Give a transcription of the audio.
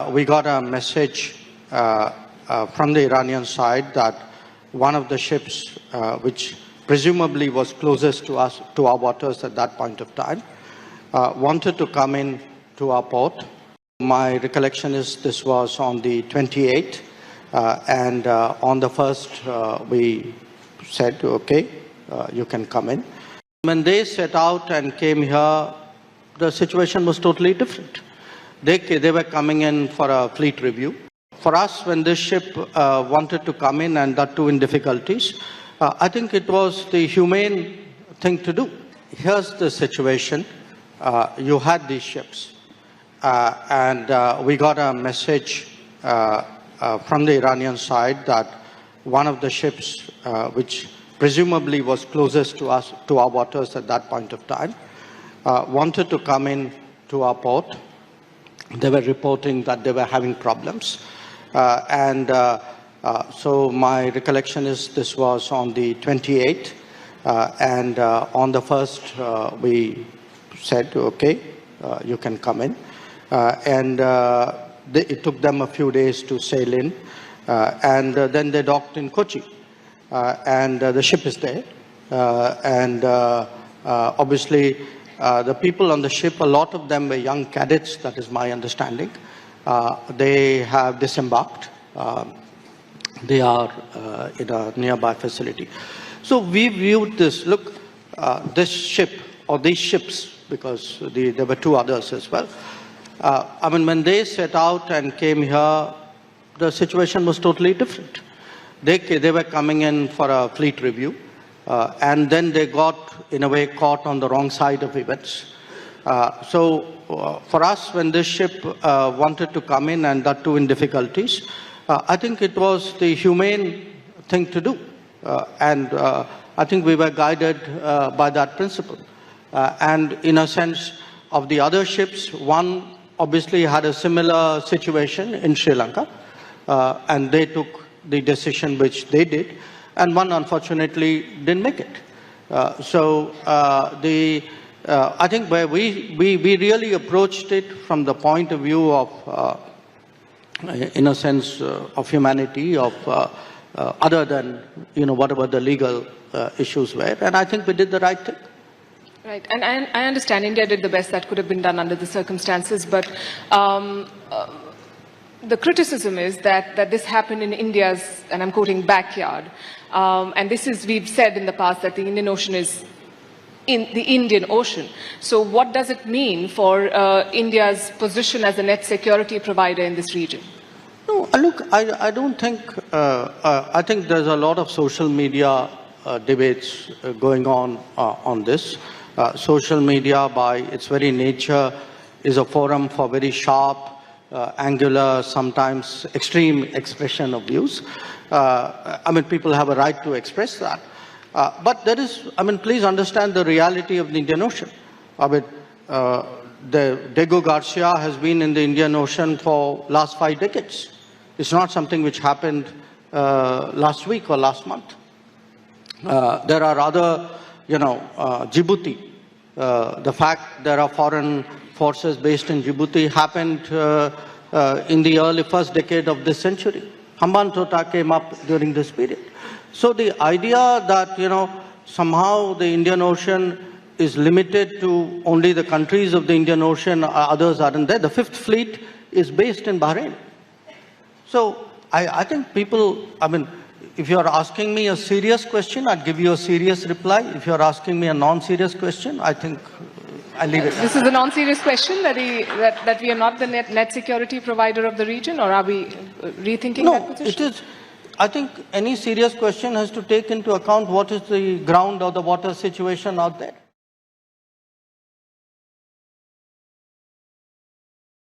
We got a message from the Iranian side that one of the ships, which presumably was closest to us, to our waters at that point of time, wanted to come in to our port. My recollection is this was on the 28th, and on the 1st we said, okay, you can come in. When they set out and came here, the situation was totally different. They were coming in for a fleet review. For us, when this ship wanted to come in, and that too in difficulties, I think it was the humane thing to do. Here's the situation. You had these ships, and we got a message from the Iranian side that one of the ships, which presumably was closest to us, to our waters at that point of time, wanted to come in to our port. They were reporting that they were having problems. So my recollection is this was on the 28th, and on the 1st we said, okay, you can come in. It took them a few days to sail in, and then they docked in Kochi, and the ship is there. Obviously, the people on the ship, a lot of them were young cadets, that is my understanding. They have disembarked. They are in a nearby facility. So we viewed this, look, this ship, or these ships, because there were two others as well. I mean, when they set out and came here, the situation was totally different. They were coming in for a fleet review. And then they got, in a way, caught on the wrong side of events. For us, when this ship wanted to come in, and that too in difficulties, I think it was the humane thing to do. I think we were guided by that principle. And in a sense, of the other ships, one obviously had a similar situation in Sri Lanka, and they took the decision which they did. And one, unfortunately, didn't make it. I think where we really approached it from the point of view of, in a sense, of humanity, of other than, whatever the legal issues were. And I think we did the right thing. Right. And I understand India did the best that could have been done under the circumstances, but the criticism is that this happened in India's, and I'm quoting, backyard. And this is, we've said in the past that the Indian Ocean is in the Indian Ocean. So what does it mean for India's position as a net security provider in this region? No, look, I don't think, I think there's a lot of social media debates going on this. Social media, by its very nature, is a forum for very sharp, angular, sometimes extreme expression of views. I mean, people have a right to express that. But there is, I mean, please understand the reality of the Indian Ocean. I mean, Diego Garcia has been in the Indian Ocean for last 5 decades. It's not something which happened last week or last month. There are other, Djibouti. The fact there are foreign forces based in Djibouti happened in the early first decade of this century. Hambantota came up during this period. So the idea that, somehow the Indian Ocean is limited to only the countries of the Indian Ocean, others aren't there. The Fifth Fleet is based in Bahrain. So I think people, I mean, if you're asking me a serious question, I'd give you a serious reply. If you're asking me a non-serious question, I think I'll leave it. This is a non-serious question, that we are not the net security provider of the region, or are we rethinking that position? No, it is. I think any serious question has to take into account what is the ground or the water situation out there.